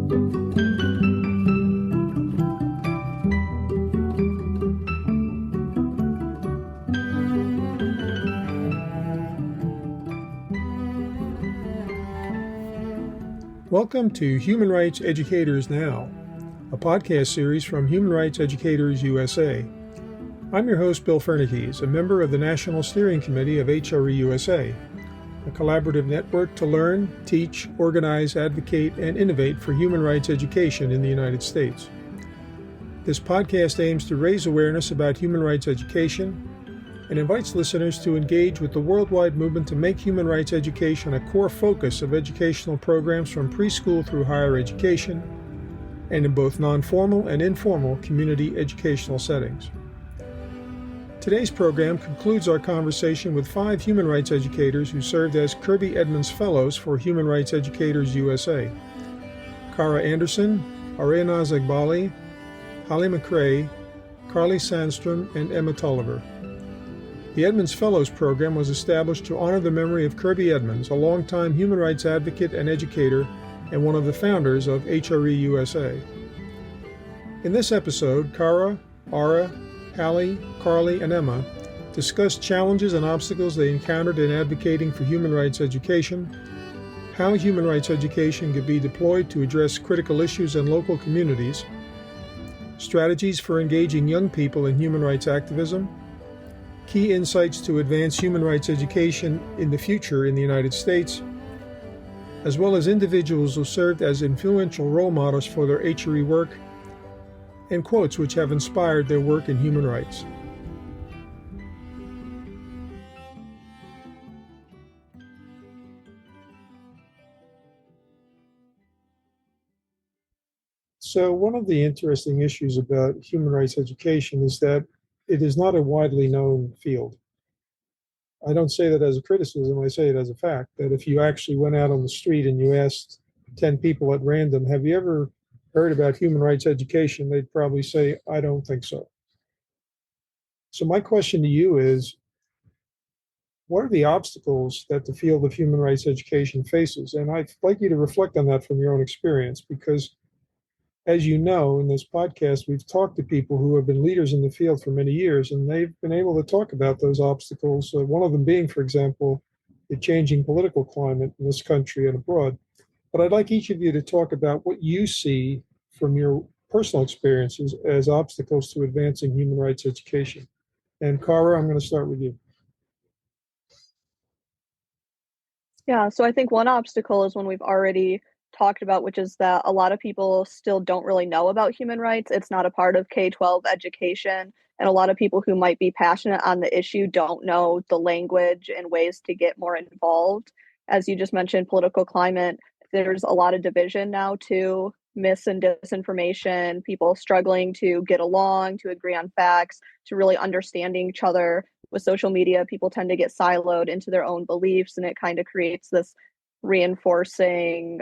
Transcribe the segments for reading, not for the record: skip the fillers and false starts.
Welcome to Human Rights Educators Now, a podcast series from Human Rights Educators USA. I'm your host, Bill Fernikes, a member of the National Steering Committee of HRE USA, a collaborative network to learn, teach, organize, advocate, and innovate for human rights education in the United States. This podcast aims to raise awareness about human rights education and invites listeners to engage with the worldwide movement to make human rights education a core focus of educational programs from preschool through higher education and in both non-formal and informal community educational settings. Today's program concludes our conversation with 5 human rights educators who served as Kirby Edmonds Fellows for Human Rights Educators USA: Kara Anderson, Ariana Zagbali, Holly McRae, Carly Sandstrom, and Emma Tolliver. The Edmonds Fellows program was established to honor the memory of Kirby Edmonds, a longtime human rights advocate and educator, and one of the founders of HRE USA. In this episode, Kara, Ara, Hallie, Carly, and Emma discussed challenges and obstacles they encountered in advocating for human rights education, how human rights education could be deployed to address critical issues in local communities, strategies for engaging young people in human rights activism, key insights to advance human rights education in the future in the United States, as well as individuals who served as influential role models for their HRE work, and quotes which have inspired their work in human rights. So one of the interesting issues about human rights education is that it is not a widely known field. I don't say that as a criticism, I say it as a fact, that if you actually went out on the street and you asked 10 people at random, have you ever heard about human rights education? They'd probably say, I don't think so. So my question to you is, what are the obstacles that the field of human rights education faces? And I'd like you to reflect on that from your own experience, because as you know, in this podcast, we've talked to people who have been leaders in the field for many years, and they've been able to talk about those obstacles. One of them being, for example, the changing political climate in this country and abroad. But I'd like each of you to talk about what you see from your personal experiences as obstacles to advancing human rights education. And Kara, I'm going to start with you. Yeah, so I think one obstacle is one we've already talked about, which is that a lot of people still don't really know about human rights. It's not a part of K-12 education, and a lot of people who might be passionate on the issue don't know the language and ways to get more involved. As you just mentioned, political climate, there's a lot of division now too, mis and disinformation, people struggling to get along, to agree on facts, to really understanding each other. With social media, people tend to get siloed into their own beliefs, and it kind of creates this reinforcing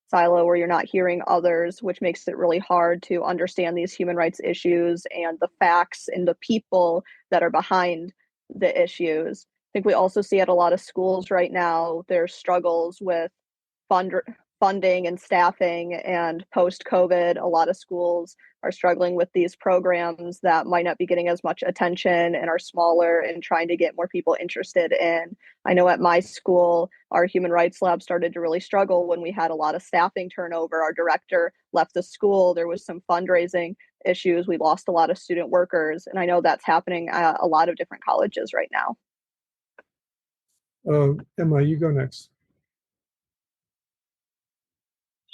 silo where you're not hearing others, which makes it really hard to understand these human rights issues and the facts and the people that are behind the issues. I think we also see at a lot of schools right now, there's struggles with funding and staffing, and post-COVID, a lot of schools are struggling with these programs that might not be getting as much attention and are smaller and trying to get more people interested in. I know at my school, our human rights lab started to really struggle when we had a lot of staffing turnover. Our director left the school. There was some fundraising issues. We lost a lot of student workers. And I know that's happening at a lot of different colleges right now. Emma, you go next.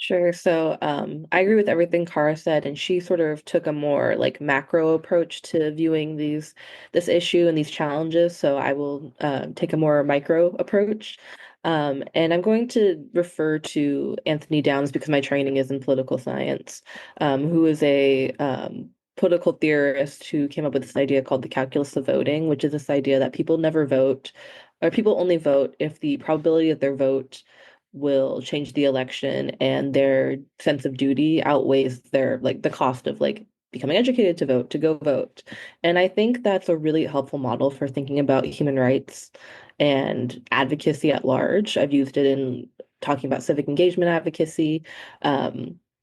Sure. So I agree with everything Kara said, and she sort of took a more like macro approach to viewing this issue and these challenges. So I will take a more micro approach. And I'm going to refer to Anthony Downs because my training is in political science, who is a political theorist who came up with this idea called the calculus of voting, which is this idea that people never vote, or people only vote if the probability of their vote will change the election and their sense of duty outweighs their the cost of becoming educated to vote, to go vote. And I think that's a really helpful model for thinking about human rights and advocacy at large. I've used it in talking about civic engagement advocacy.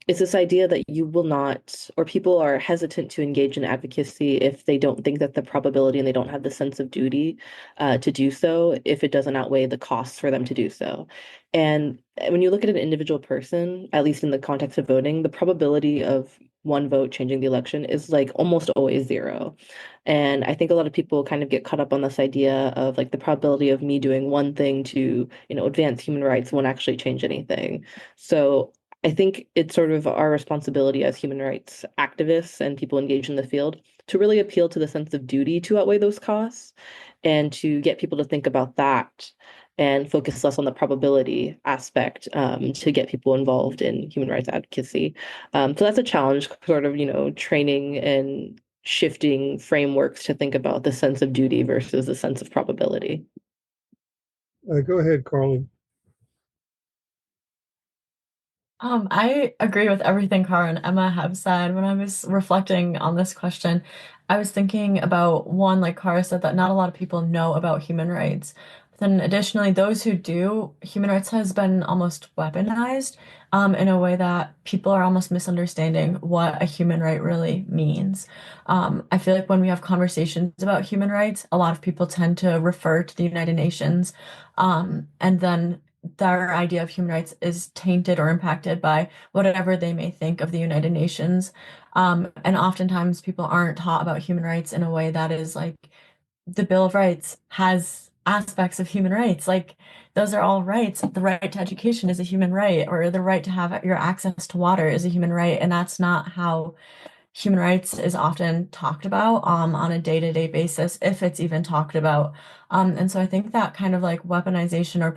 it's this idea that you will not, or people are hesitant to engage in advocacy if they don't think that the probability and they don't have the sense of duty to do so if it doesn't outweigh the costs for them to do so. And when you look at an individual person, at least in the context of voting, the probability of one vote changing the election is like almost always zero. And I think a lot of people kind of get caught up on this idea of like the probability of me doing one thing to, advance human rights won't actually change anything. So I think it's sort of our responsibility as human rights activists and people engaged in the field to really appeal to the sense of duty to outweigh those costs and to get people to think about that and focus less on the probability aspect to get people involved in human rights advocacy. So that's a challenge, sort of, training and shifting frameworks to think about the sense of duty versus the sense of probability. Go ahead, Carly. I agree with everything Cara and Emma have said. When I was reflecting on this question, I was thinking about one, like Cara said, that not a lot of people know about human rights. But then additionally, those who do, human rights has been almost weaponized, in a way that people are almost misunderstanding what a human right really means. I feel like when we have conversations about human rights, a lot of people tend to refer to the United Nations, and then their idea of human rights is tainted or impacted by whatever they may think of the United Nations. And oftentimes people aren't taught about human rights in a way that is like the Bill of Rights has aspects of human rights. Like those are all rights. The right to education is a human right, or the right to have your access to water is a human right. And that's not how human rights is often talked about on a day-to-day basis, if it's even talked about. And so I think that kind of like weaponization or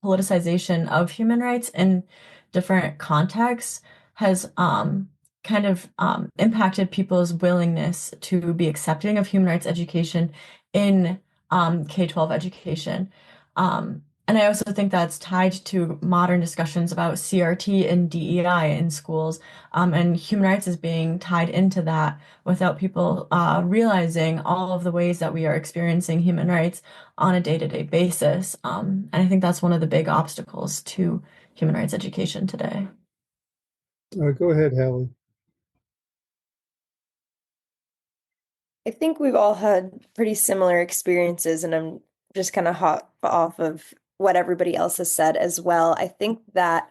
politicization of human rights in different contexts has kind of impacted people's willingness to be accepting of human rights education in K-12 education. And I also think that's tied to modern discussions about CRT and DEI in schools, and human rights is being tied into that without people realizing all of the ways that we are experiencing human rights on a day-to-day basis. And I think that's one of the big obstacles to human rights education today. Go ahead, Hallie. I think we've all had pretty similar experiences, and I'm just kind of hot off of what everybody else has said as well. I think that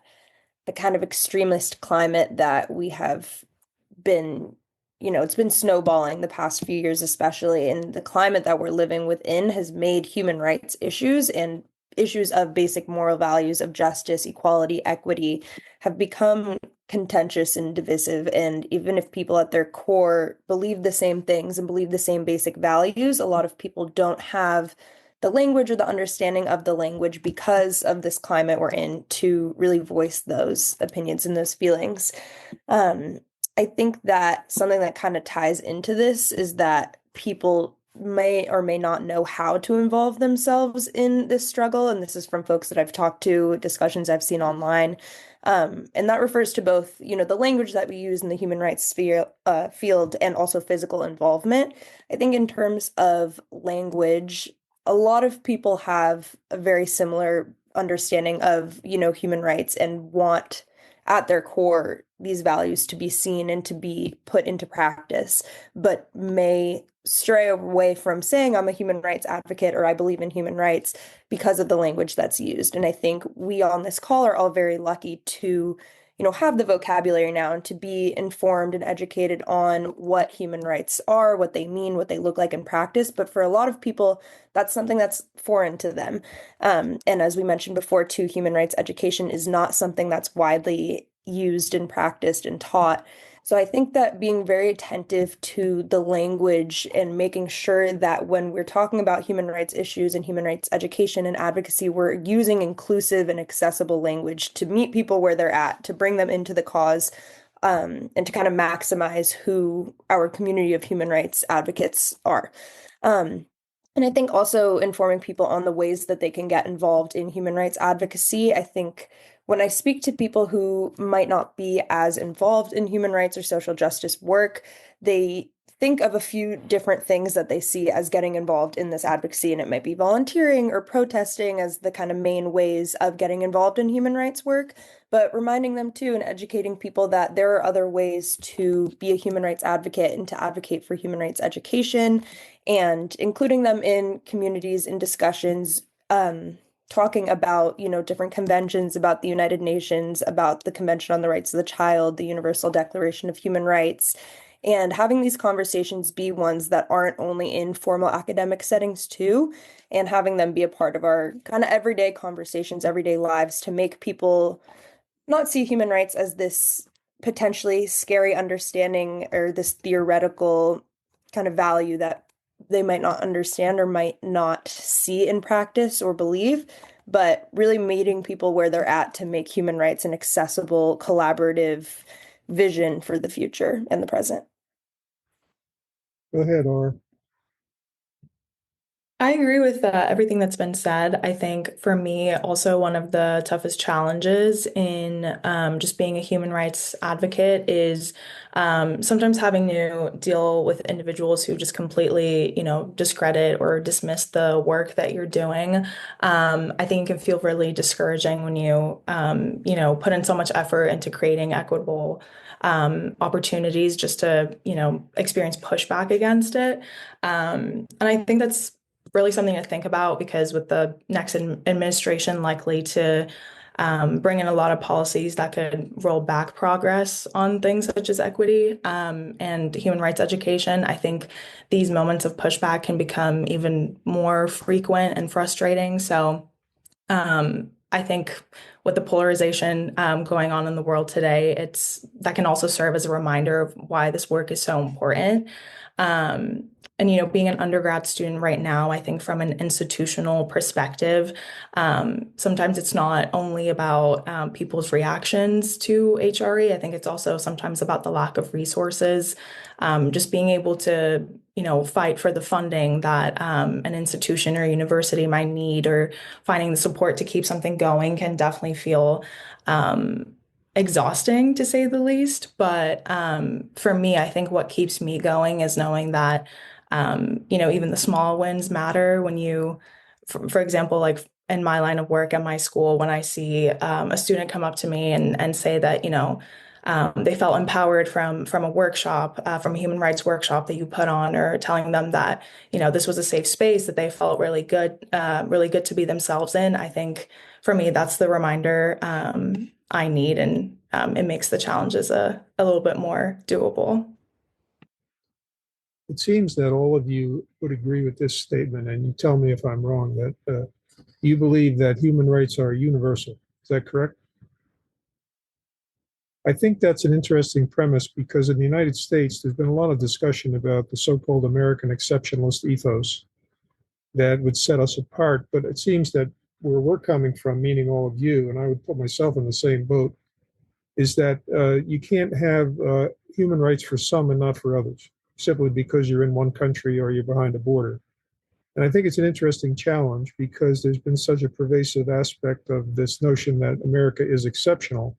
the kind of extremist climate that we have been, it's been snowballing the past few years, especially, and the climate that we're living within has made human rights issues and issues of basic moral values of justice, equality, equity have become contentious and divisive. And even if people at their core believe the same things and believe the same basic values, a lot of people don't have the language or the understanding of the language because of this climate we're in to really voice those opinions and those feelings. I think that something that kind of ties into this is that people may or may not know how to involve themselves in this struggle. And this is from folks that I've talked to, discussions I've seen online. And that refers to both, the language that we use in the human rights field and also physical involvement. I think in terms of language, a lot of people have a very similar understanding of, human rights and want at their core these values to be seen and to be put into practice, but may stray away from saying I'm a human rights advocate or I believe in human rights because of the language that's used. And I think we on this call are all very lucky to, have the vocabulary now and to be informed and educated on what human rights are, what they mean, what they look like in practice. But for a lot of people, that's something that's foreign to them. And as we mentioned before, too, human rights education is not something that's widely used and practiced and taught. So I think that being very attentive to the language and making sure that when we're talking about human rights issues and human rights education and advocacy, we're using inclusive and accessible language to meet people where they're at, to bring them into the cause, and to kind of maximize who our community of human rights advocates are. And I think also informing people on the ways that they can get involved in human rights advocacy. I think when I speak to people who might not be as involved in human rights or social justice work, they think of a few different things that they see as getting involved in this advocacy. And it might be volunteering or protesting as the kind of main ways of getting involved in human rights work. but reminding them too and educating people that there are other ways to be a human rights advocate and to advocate for human rights education, and including them in communities, in discussions, talking about, different conventions, about the United Nations, about the Convention on the Rights of the Child, the Universal Declaration of Human Rights, and having these conversations be ones that aren't only in formal academic settings too, and having them be a part of our kind of everyday conversations, everyday lives, to make people not see human rights as this potentially scary understanding or this theoretical kind of value that they might not understand or might not see in practice or believe, but really meeting people where they're at to make human rights an accessible, collaborative vision for the future and the present. Go ahead, Aura. I agree with everything that's been said. I think for me, also one of the toughest challenges in just being a human rights advocate is sometimes having to deal with individuals who just completely, discredit or dismiss the work that you're doing. I think it can feel really discouraging when you, put in so much effort into creating equitable opportunities just to, experience pushback against it. And I think that's really something to think about, because with the next administration likely to bring in a lot of policies that could roll back progress on things such as equity and human rights education, I think these moments of pushback can become even more frequent and frustrating. So I think with the polarization going on in the world today, that can also serve as a reminder of why this work is so important. And being an undergrad student right now, I think from an institutional perspective, sometimes it's not only about people's reactions to HRE. I think it's also sometimes about the lack of resources, just being able to fight for the funding that an institution or university might need, or finding the support to keep something going can definitely feel exhausting, to say the least. But for me, I think what keeps me going is knowing that, even the small wins matter. When for example, like in my line of work at my school, when I see a student come up to me and say that, they felt empowered from a workshop, from a human rights workshop that you put on, or telling them that, this was a safe space that they felt really good to be themselves in. I think for me, that's the reminder I need, and it makes the challenges a little bit more doable. It seems that all of you would agree with this statement, and you tell me if I'm wrong, that you believe that human rights are universal. Is that correct? I think that's an interesting premise, because in the United States, there's been a lot of discussion about the so-called American exceptionalist ethos that would set us apart. But it seems that where we're coming from, meaning all of you, and I would put myself in the same boat, is that you can't have human rights for some and not for others, simply because you're in one country or you're behind a border. And I think it's an interesting challenge, because there's been such a pervasive aspect of this notion that America is exceptional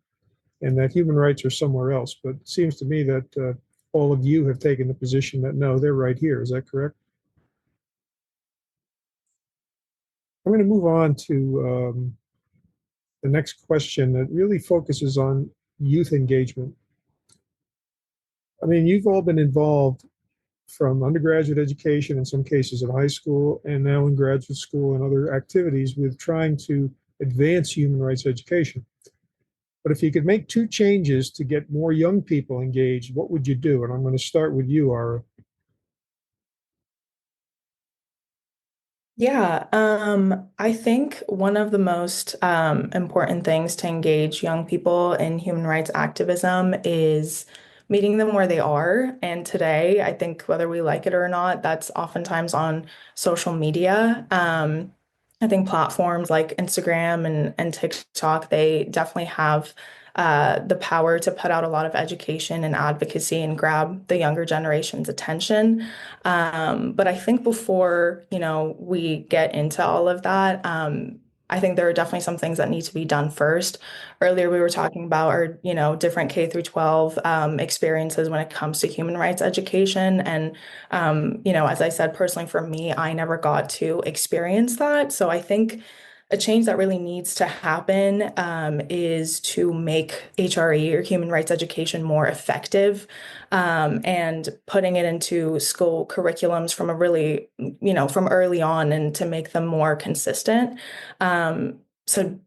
and that human rights are somewhere else. But it seems to me that all of you have taken the position that no, they're right here. Is that correct? I'm going to move on to the next question that really focuses on youth engagement. I mean, you've all been involved from undergraduate education, in some cases in high school, and now in graduate school and other activities with trying to advance human rights education. But if you could make two changes to get more young people engaged, what would you do? And I'm going to start with you, Ara. Yeah, I think one of the most important things to engage young people in human rights activism is meeting them where they are. And today, I think whether we like it or not, that's oftentimes on social media. I think platforms like Instagram and TikTok, they definitely have the power to put out a lot of education and advocacy and grab the younger generation's attention. But I think before, we get into all of that, I think there are definitely some things that need to be done first. Earlier, we were talking about our, different K through 12 experiences when it comes to human rights education. And, as I said, personally, for me, I never got to experience that. So I think a change that really needs to happen is to make HRE or human rights education more effective, and putting it into school curriculums from a really, from early on, and to make them more consistent. So,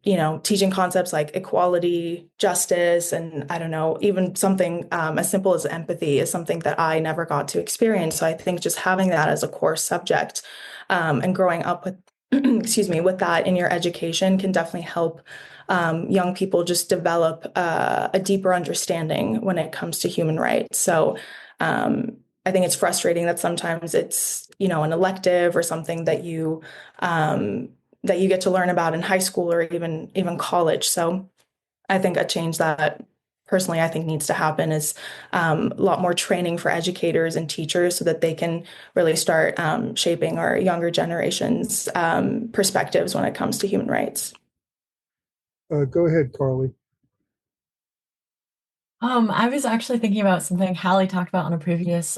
teaching concepts like equality, justice, and I don't know, even something as simple as empathy is something that I never got to experience. So I think just having that as a core subject, and growing up with, excuse me, with that in your education can definitely help young people just develop a deeper understanding when it comes to human rights. So I think it's frustrating that sometimes it's, an elective or something that you get to learn about in high school or even college. So I think a change that personally I think needs to happen is a lot more training for educators and teachers so that they can really start shaping our younger generation's perspectives when it comes to human rights. Go ahead, Carly. I was actually thinking about something Hallie talked about on a previous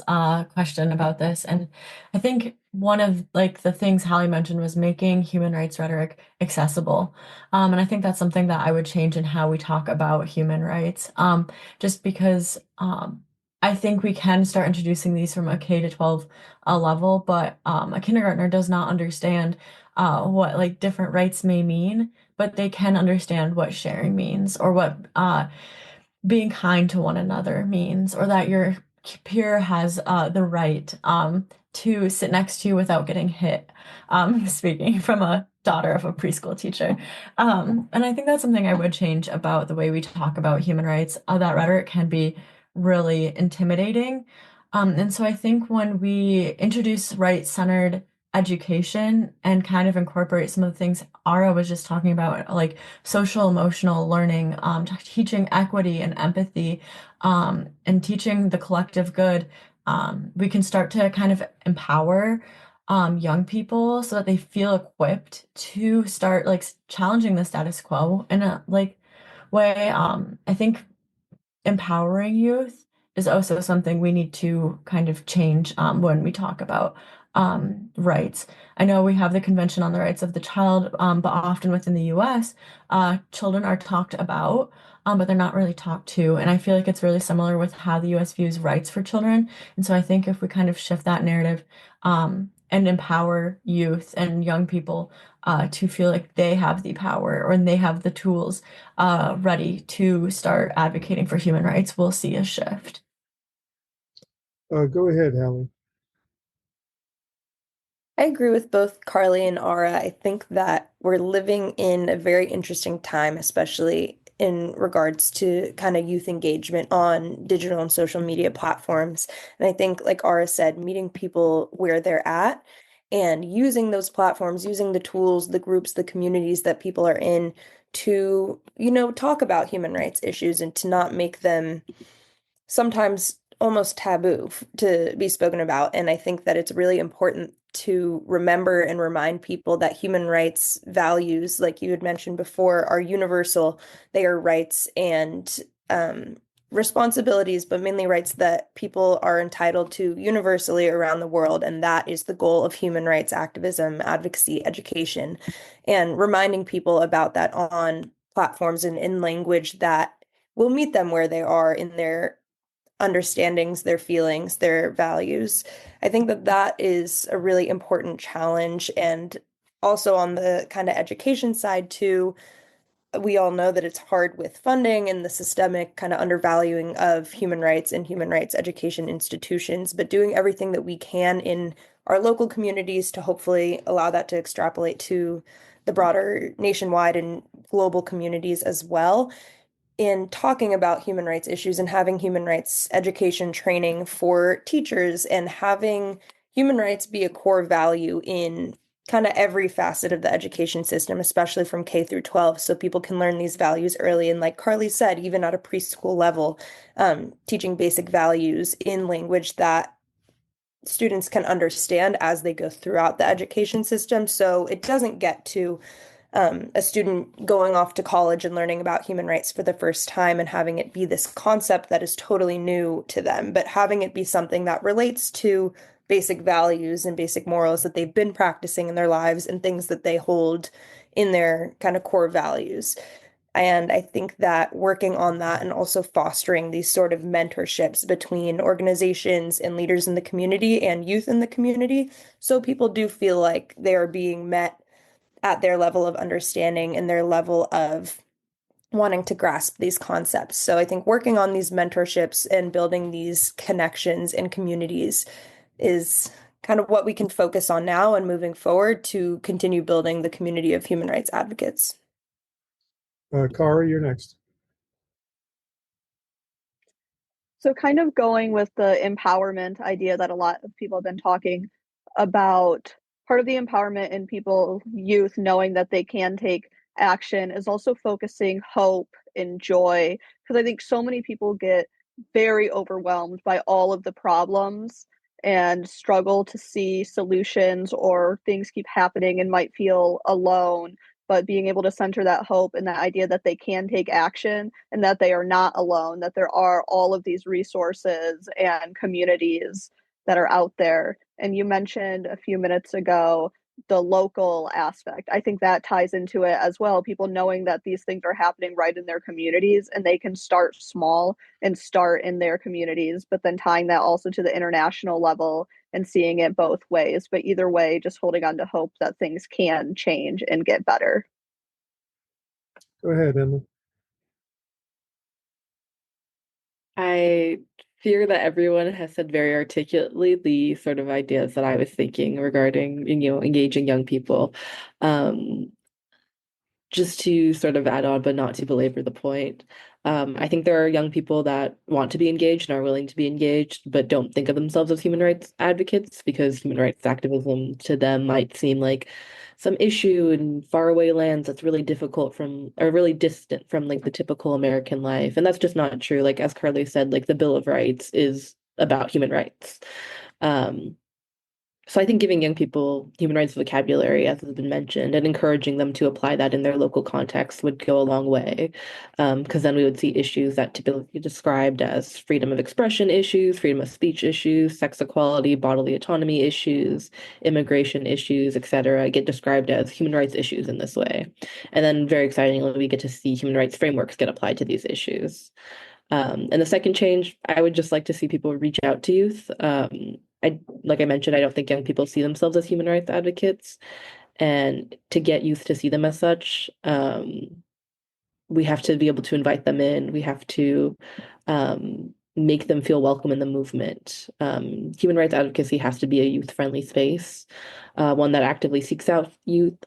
question about this, and I think one of like the things Hallie mentioned was making human rights rhetoric accessible. And I think that's something that I would change in how we talk about human rights. Just because I think we can start introducing these from a K to 12 level, but a kindergartner does not understand what like different rights may mean, but they can understand what sharing means or what being kind to one another means, or that your peer has the right to sit next to you without getting hit. Speaking from a daughter of a preschool teacher. And I think that's something I would change about the way we talk about human rights. That rhetoric can be really intimidating. And so I think when we introduce right-centered education and kind of incorporate some of the things Ara was just talking about, like social emotional learning, teaching equity and empathy, and teaching the collective good, we can start to kind of empower young people so that they feel equipped to start like challenging the status quo in a like way. I think empowering youth is also something we need to kind of change when we talk about rights. I know we have the Convention on the Rights of the Child, but often within the US, children are talked about, but they're not really talked to. And I feel like it's really similar with how the US views rights for children. And so I think if we kind of shift that narrative and empower youth and young people to feel like they have the power or they have the tools ready to start advocating for human rights, we'll see a shift. Go ahead, Hallie. I agree with both Carly and Ara. I think that we're living in a very interesting time, especially in regards to kind of youth engagement on digital and social media platforms. And I think, like Ara said, meeting people where they're at and using those platforms, using the tools, the groups, the communities that people are in to, talk about human rights issues and to not make them sometimes almost taboo to be spoken about. And I think that it's really important to remember and remind people that human rights values, like you had mentioned before, are universal. They are rights and responsibilities, but mainly rights that people are entitled to universally around the world. And that is the goal of human rights activism, advocacy, education, and reminding people about that on platforms and in language that will meet them where they are in their understandings, their feelings, their values. I think that that is a really important challenge. And also on the kind of education side too, we all know that it's hard with funding and the systemic kind of undervaluing of human rights and human rights education institutions, but doing everything that we can in our local communities to hopefully allow that to extrapolate to the broader nationwide and global communities as well, in talking about human rights issues and having human rights education training for teachers and having human rights be a core value in kind of every facet of the education system, especially from K through 12, so people can learn these values early. And like Carly said, even at a preschool level, teaching basic values in language that students can understand as they go throughout the education system. So it doesn't get to a student going off to college and learning about human rights for the first time and having it be this concept that is totally new to them, but having it be something that relates to basic values and basic morals that they've been practicing in their lives and things that they hold in their kind of core values. And I think that working on that and also fostering these sort of mentorships between organizations and leaders in the community and youth in the community, so people do feel like they are being met at their level of understanding and their level of wanting to grasp these concepts. So I think working on these mentorships and building these connections in communities is kind of what we can focus on now and moving forward to continue building the community of human rights advocates. Kara, you're next. So kind of going with the empowerment idea that a lot of people have been talking about, part of the empowerment in people, youth, knowing that they can take action is also focusing hope and joy. Because I think so many people get very overwhelmed by all of the problems and struggle to see solutions, or things keep happening and might feel alone. But being able to center that hope and that idea that they can take action and that they are not alone, that there are all of these resources and communities that are out there. And you mentioned a few minutes ago the local aspect. I think that ties into it as well. People knowing that these things are happening right in their communities and they can start small and start in their communities, but then tying that also to the international level and seeing it both ways. But either way, just holding on to hope that things can change and get better. Go ahead, Emma. I fear that everyone has said very articulately the sort of ideas that I was thinking regarding, engaging young people. Just to sort of add on, but not to belabor the point, I think there are young people that want to be engaged and are willing to be engaged, but don't think of themselves as human rights advocates because human rights activism to them might seem like some issue in faraway lands that's really difficult from, or really distant from like the typical American life. And that's just not true. Like as Carly said, like the Bill of Rights is about human rights. So I think giving young people human rights vocabulary, as has been mentioned, and encouraging them to apply that in their local context would go a long way. Because then we would see issues that typically described as freedom of expression issues, freedom of speech issues, sex equality, bodily autonomy issues, immigration issues, etc., get described as human rights issues in this way. And then very excitingly, we get to see human rights frameworks get applied to these issues. And the second change, I would just like to see people reach out to youth. Like I mentioned, I don't think young people see themselves as human rights advocates. And to get youth to see them as such, we have to be able to invite them in. We have to make them feel welcome in the movement. Human rights advocacy has to be a youth-friendly space, one that actively seeks out youth,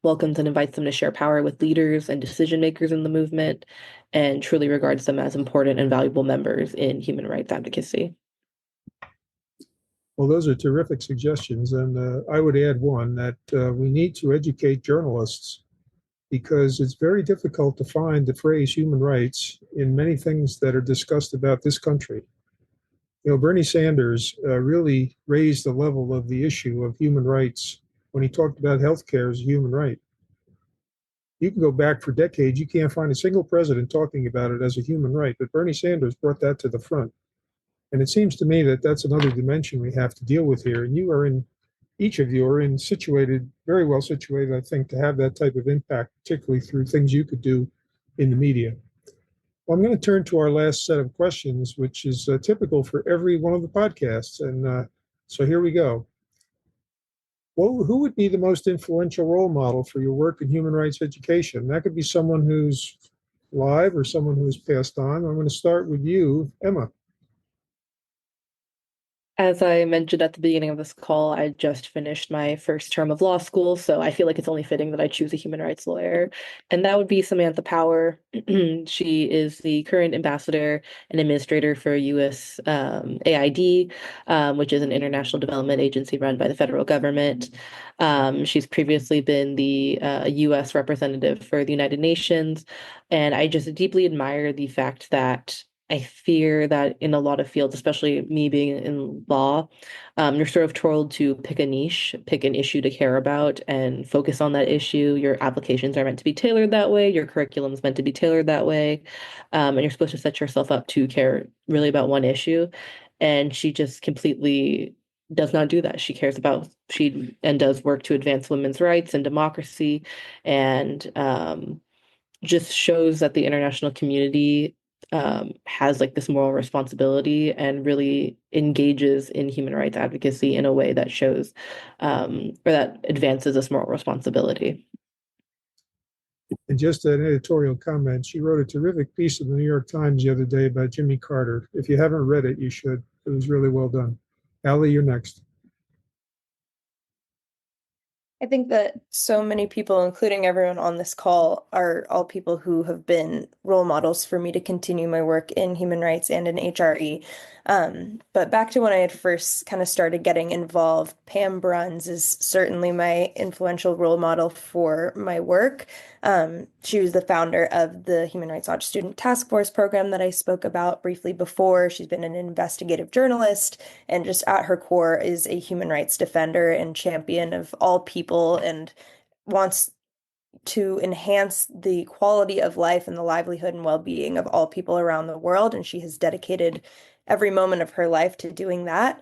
welcomes and invites them to share power with leaders and decision makers in the movement, and truly regards them as important and valuable members in human rights advocacy. Well, those are terrific suggestions. And I would add one that we need to educate journalists, because it's very difficult to find the phrase human rights in many things that are discussed about this country. Bernie Sanders really raised the level of the issue of human rights when he talked about healthcare as a human right. You can go back for decades, you can't find a single president talking about it as a human right, but Bernie Sanders brought that to the front. And it seems to me that that's another dimension we have to deal with here. And each of you are very well situated, I think, to have that type of impact, particularly through things you could do in the media. Well, I'm going to turn to our last set of questions, which is typical for every one of the podcasts. And so here we go. Well, who would be the most influential role model for your work in human rights education? That could be someone who's live or someone who's passed on. I'm going to start with you, Emma. As I mentioned at the beginning of this call, I just finished my first term of law school, so I feel like it's only fitting that I choose a human rights lawyer. And that would be Samantha Power. She is the current ambassador and administrator for US AID, which is an international development agency run by the federal government. She's previously been the US representative for the United Nations. And I just deeply admire the fact that I fear that in a lot of fields, especially me being in law, you're sort of told to pick a niche, pick an issue to care about, and focus on that issue. Your applications are meant to be tailored that way. Your curriculum is meant to be tailored that way. And you're supposed to set yourself up to care really about one issue. And she just completely does not do that. She does work to advance women's rights and democracy, and just shows that the international community has like this moral responsibility and really engages in human rights advocacy in a way that shows or that advances this moral responsibility. And just an editorial comment, she wrote a terrific piece in the New York Times the other day about Jimmy Carter. If you haven't read it, you should. It was really well done. Allie, you're next. I think that so many people, including everyone on this call, are all people who have been role models for me to continue my work in human rights and in HRE. But back to when I had first kind of started getting involved, Pam Bruns is certainly my influential role model for my work. She was the founder of the Human Rights Watch Student Task Force program that I spoke about briefly before. She's been an investigative journalist and just at her core is a human rights defender and champion of all people and wants to enhance the quality of life and the livelihood and well-being of all people around the world. And she has dedicated every moment of her life to doing that.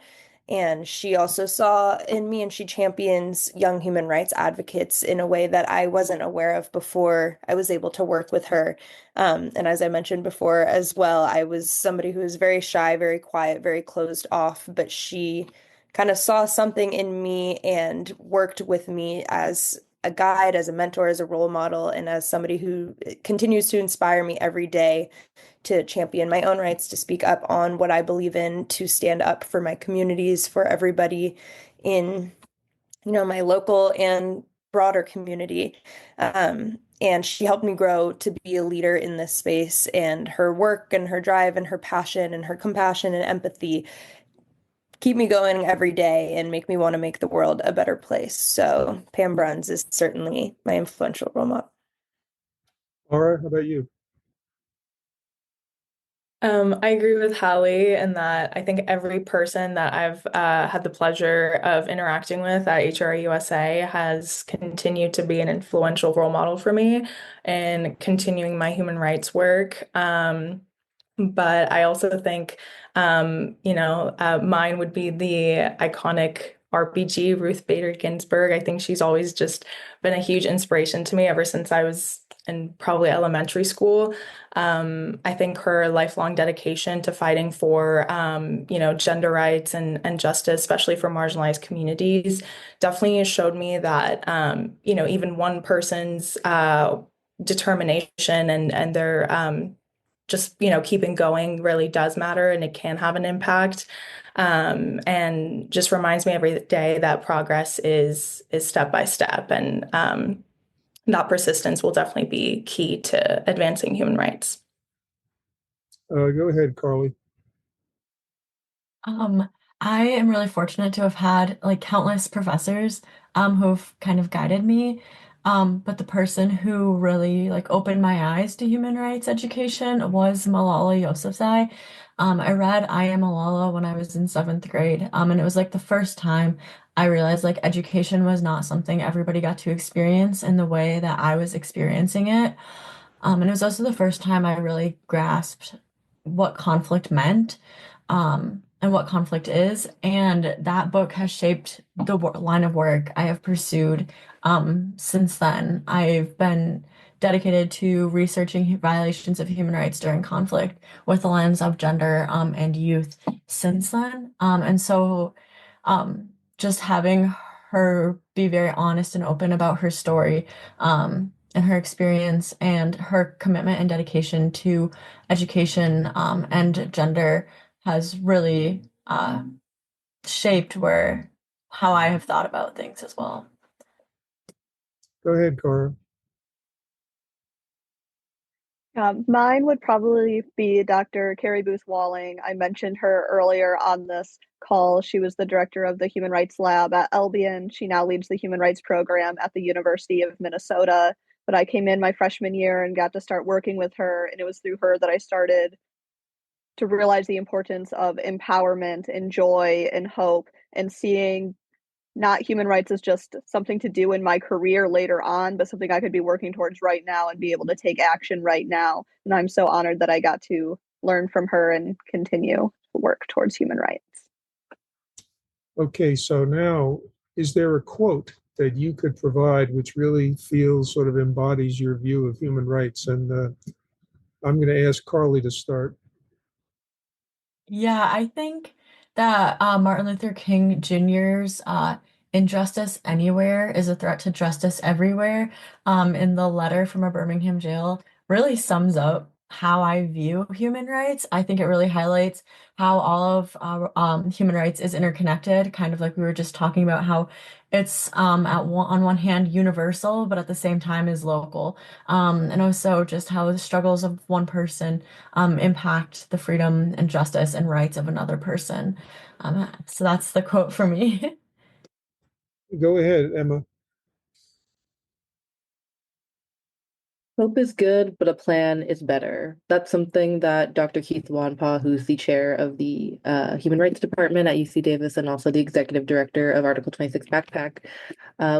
And she also saw in me, and she champions young human rights advocates in a way that I wasn't aware of before I was able to work with her. And as I mentioned before as well, I was somebody who was very shy, very quiet, very closed off, but she kind of saw something in me and worked with me as a guide, as a mentor, as a role model, and as somebody who continues to inspire me every day to champion my own rights, to speak up on what I believe in, to stand up for my communities, for everybody in, my local and broader community. And she helped me grow to be a leader in this space, and her work and her drive and her passion and her compassion and empathy keep me going every day and make me want to make the world a better place. So Pam Bruns is certainly my influential role model. Laura, how about you? I agree with Hallie in that I think every person that I've had the pleasure of interacting with at HRE USA has continued to be an influential role model for me in continuing my human rights work. But I also think, mine would be the iconic RPG, Ruth Bader Ginsburg. I think she's always just been a huge inspiration to me ever since I was in probably elementary school. I think her lifelong dedication to fighting for, gender rights and justice, especially for marginalized communities, definitely showed me that, even one person's determination and their just keeping going really does matter, and it can have an impact, and just reminds me every day that progress is step by step, and that persistence will definitely be key to advancing human rights. Go ahead, Carly. I am really fortunate to have had like countless professors who've kind of guided me. But the person who really like opened my eyes to human rights education was Malala Yousafzai. I read I Am Malala when I was in seventh grade. And it was like the first time I realized like education was not something everybody got to experience in the way that I was experiencing it. And it was also the first time I really grasped what conflict meant, and what conflict is. And that book has shaped the line of work I have pursued since then. I've been dedicated to researching violations of human rights during conflict with the lens of gender and youth since then. And so just having her be very honest and open about her story and her experience and her commitment and dedication to education and gender has really shaped how I have thought about things as well. Go ahead, Cora. Mine would probably be Dr. Carrie Booth Walling. I mentioned her earlier on this call. She was the director of the Human Rights Lab at Albion. She now leads the Human Rights Program at the University of Minnesota. But I came in my freshman year and got to start working with her, and it was through her that I started to realize the importance of empowerment and joy and hope, and seeing not human rights as just something to do in my career later on, but something I could be working towards right now and be able to take action right now. And I'm so honored that I got to learn from her and continue to work towards human rights. Okay, so now, is there a quote that you could provide which really feels sort of embodies your view of human rights? And I'm going to ask Carly to start. Yeah, I think that Martin Luther King Jr.'s "Injustice Anywhere is a Threat to Justice Everywhere" in the letter from a Birmingham jail really sums up how I view human rights. I think it really highlights how all of our human rights is interconnected, kind of like we were just talking about how it's on one hand universal, but at the same time is local. And also just how the struggles of one person impact the freedom and justice and rights of another person. So that's the quote for me. Go ahead, Emma. Hope is good, but a plan is better. That's something that Dr. Keith Wanpa, who's the chair of the Human Rights Department at UC Davis and also the executive director of Article 26 Backpack,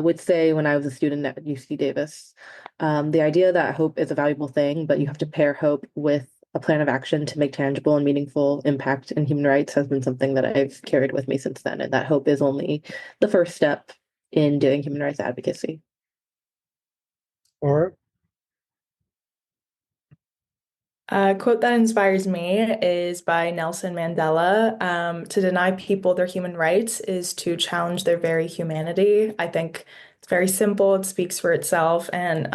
would say when I was a student at UC Davis. The idea that hope is a valuable thing, but you have to pair hope with a plan of action to make tangible and meaningful impact in human rights has been something that I've carried with me since then. And that hope is only the first step in doing human rights advocacy. All right. A quote that inspires me is by Nelson Mandela. To deny people their human rights is to challenge their very humanity. I think it's very simple, it speaks for itself, and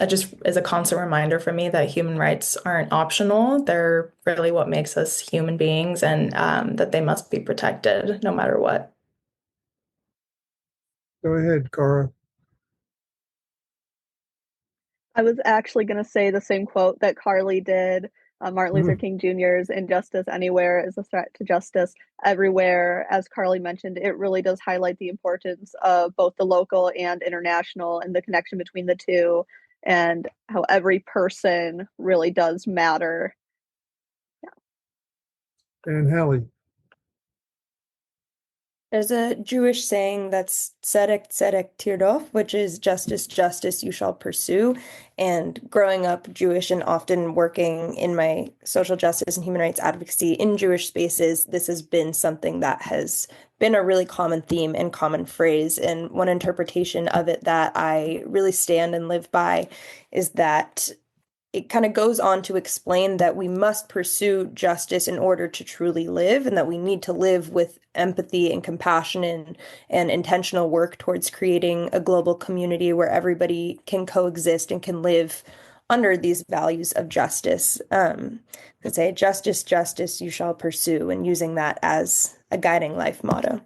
it just is a constant reminder for me that human rights aren't optional. They're really what makes us human beings, and that they must be protected no matter what. Go ahead, Cara. I was actually going to say the same quote that Carly did. Martin Luther King Jr.'s "Injustice Anywhere is a Threat to Justice Everywhere." As Carly mentioned, it really does highlight the importance of both the local and international and the connection between the two, and how every person really does matter. And Hallie. There's a Jewish saying that's tzedek tzedek tirdof, which is justice, justice you shall pursue. And growing up Jewish and often working in my social justice and human rights advocacy in Jewish spaces, this has been something that has been a really common theme and common phrase. And one interpretation of it that I really stand and live by is that it kind of goes on to explain that we must pursue justice in order to truly live, and that we need to live with empathy and compassion and intentional work towards creating a global community where everybody can coexist and can live under these values of justice. And say, justice, justice, you shall pursue, and using that as a guiding life motto.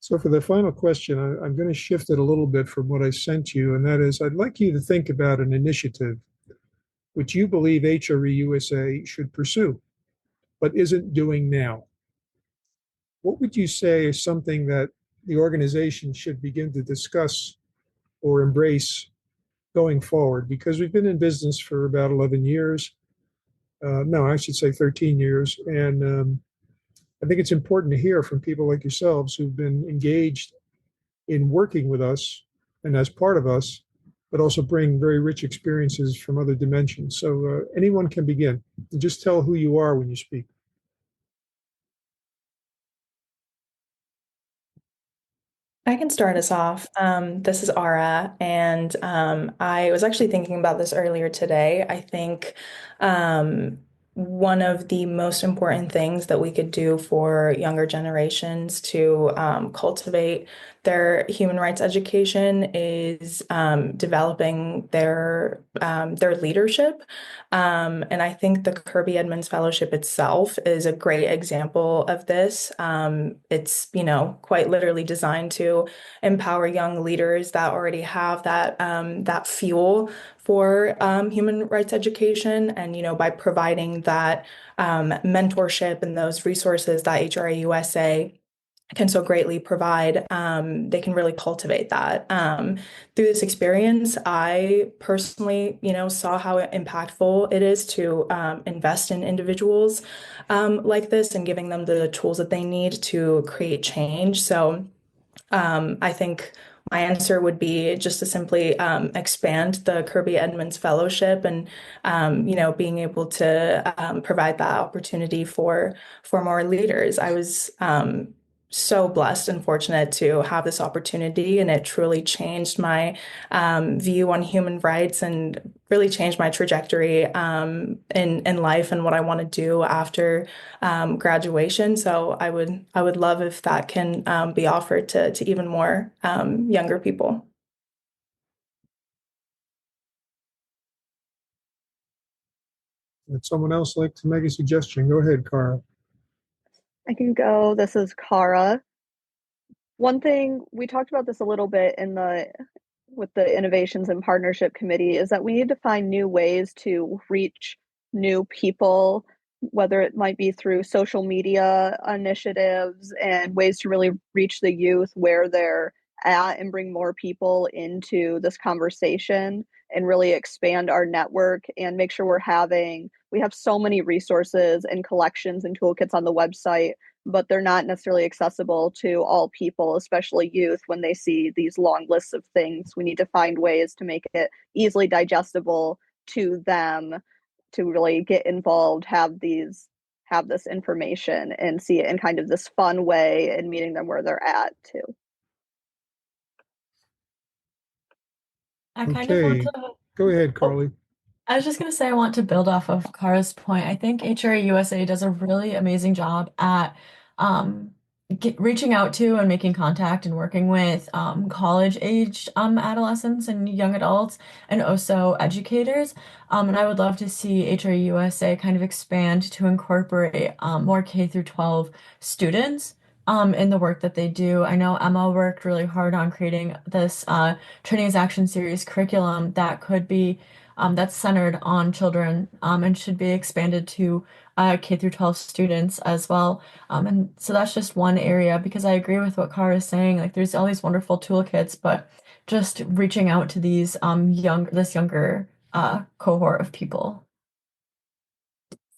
So for the final question, I'm going to shift it a little bit from what I sent you, and that is I'd like you to think about an initiative which you believe HRE USA should pursue, but isn't doing now. What would you say is something that the organization should begin to discuss or embrace going forward? Because we've been in business for about 11 years. No, I should say 13 years. And I think it's important to hear from people like yourselves who've been engaged in working with us and as part of us, but also bring very rich experiences from other dimensions. So anyone can begin. Just tell who you are when you speak. I can start us off. This is Ara, and I was actually thinking about this earlier today. I think one of the most important things that we could do for younger generations to cultivate their human rights education is developing their leadership. And I think the Kirby Edmonds Fellowship itself is a great example of this. It's, quite literally designed to empower young leaders that already have that fuel for human rights education, and by providing that mentorship and those resources that HRE USA can so greatly provide, they can really cultivate that. Through this experience, I personally, saw how impactful it is to invest in individuals like this and giving them the tools that they need to create change. So I think my answer would be just to simply expand the Kirby Edmonds Fellowship and being able to provide that opportunity for more leaders. I was so blessed and fortunate to have this opportunity, and it truly changed my view on human rights and really changed my trajectory in life and what I want to do after graduation. So I would love if that can be offered to even more younger people. Would someone else like to make a suggestion? Go ahead, Cara. I can go. This is Cara. One thing we talked about this a little bit in the with the innovations and partnership committee is that we need to find new ways to reach new people, whether it might be through social media initiatives and ways to really reach the youth where they're at and bring more people into this conversation and really expand our network and make sure we have so many resources and collections and toolkits on the website, but they're not necessarily accessible to all people, especially youth, when they see these long lists of things. We need to find ways to make it easily digestible to them to really get involved, have this information and see it in kind of this fun way and meeting them where they're at too. I kind of want Okay, to. go ahead, Oh, Carly. I was just going to say, I want to build off of Kara's point. I think HRE USA does a really amazing job at um, reaching out to and making contact and working with college-aged adolescents and young adults and also educators. And I would love to see HRE USA kind of expand to incorporate more K through 12 students in the work that they do. I know Emma worked really hard on creating this Training as Action series curriculum that could be that's centered on children and should be expanded to K through 12 students as well. And so that's just one area because I agree with what Cara is saying. Like there's all these wonderful toolkits, but just reaching out to these younger cohort of people.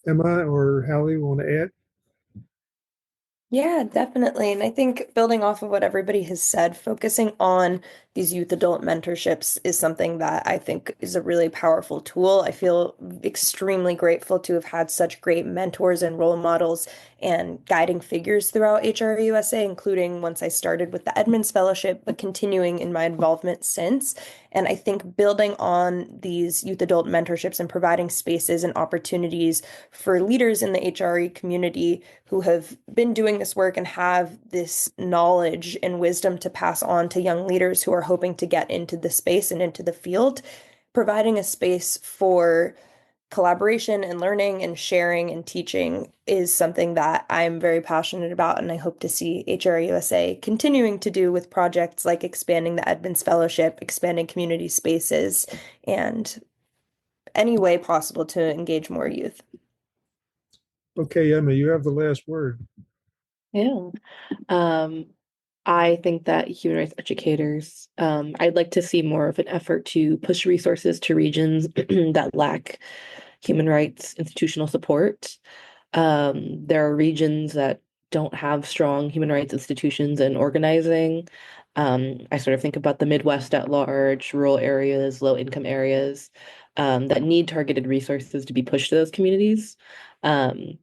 Emma or Hallie want to add? Yeah, definitely. And I think building off of what everybody has said, focusing on these youth adult mentorships is something that I think is a really powerful tool. I feel extremely grateful to have had such great mentors and role models and guiding figures throughout HRUSA, including once I started with the Edmonds Fellowship, but continuing in my involvement since. And I think building on these youth adult mentorships and providing spaces and opportunities for leaders in the HRE community who have been doing this work and have this knowledge and wisdom to pass on to young leaders who are hoping to get into the space and into the field, providing a space for collaboration and learning and sharing and teaching is something that I'm very passionate about, and I hope to see HRUSA continuing to do with projects like expanding the Edmonds Fellowship, expanding community spaces, and any way possible to engage more youth. Okay, Emma, you have the last word. Yeah. I think that human rights educators, I'd like to see more of an effort to push resources to regions that lack human rights institutional support. There are regions that don't have strong human rights institutions and organizing. I sort of think about the Midwest at large, rural areas, low income areas, that need targeted resources to be pushed to those communities. Um,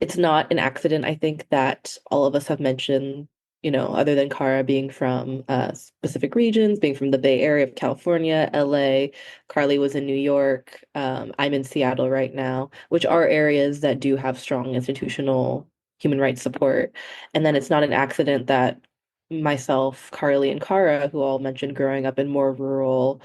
it's not an accident, I think, that all of us have mentioned, other than Cara being from specific regions, being from the Bay Area of California, LA, Carly was in New York, I'm in Seattle right now, which are areas that do have strong institutional human rights support. And then it's not an accident that myself, Carly, and Cara, who all mentioned growing up in more rural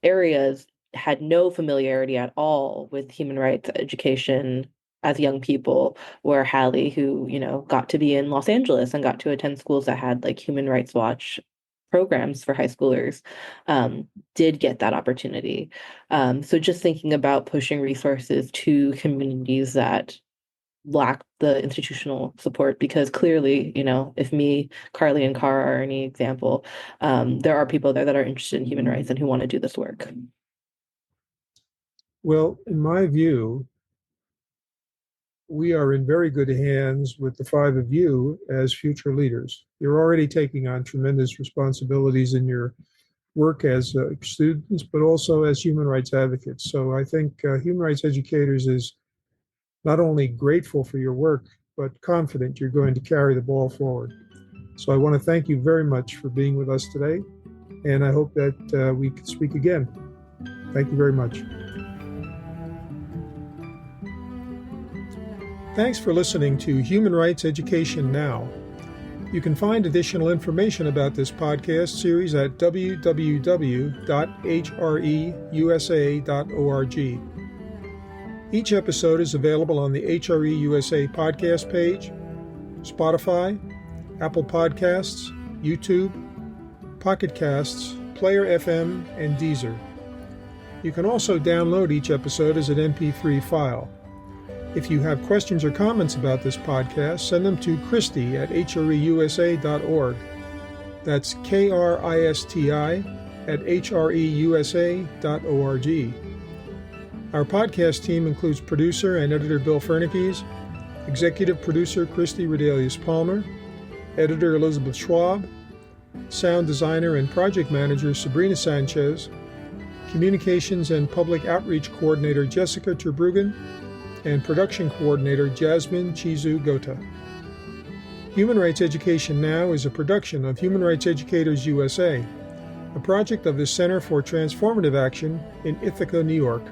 areas, had no familiarity at all with human rights education as young people, where Hallie, who, got to be in Los Angeles and got to attend schools that had like Human Rights Watch programs for high schoolers, did get that opportunity. So just thinking about pushing resources to communities that lack the institutional support, because clearly, if me, Carly, and Cara are any example, there are people there that are interested in human rights and who want to do this work. Well, in my view, we are in very good hands with the five of you as future leaders. You're already taking on tremendous responsibilities in your work as students, but also as human rights advocates. So I think Human Rights Educators is not only grateful for your work, but confident you're going to carry the ball forward. So I want to thank you very much for being with us today, and I hope that we can speak again. Thank you very much. Thanks for listening to Human Rights Education Now. You can find additional information about this podcast series at www.hreusa.org. Each episode is available on the HRE USA podcast page, Spotify, Apple Podcasts, YouTube, Pocket Casts, Player FM, and Deezer. You can also download each episode as an MP3 file. If you have questions or comments about this podcast, send them to Christy at HREUSA.org. That's KRISTI at HREUSA.org. Our podcast team includes producer and editor Bill Fernikes, executive producer Christy Redelius-Palmer, editor Elizabeth Schwab, sound designer and project manager Sabrina Sanchez, communications and public outreach coordinator Jessica Terbruggen, and production coordinator Jasmine Chizu Gota. Human Rights Education Now is a production of Human Rights Educators USA, a project of the Center for Transformative Action in Ithaca, New York.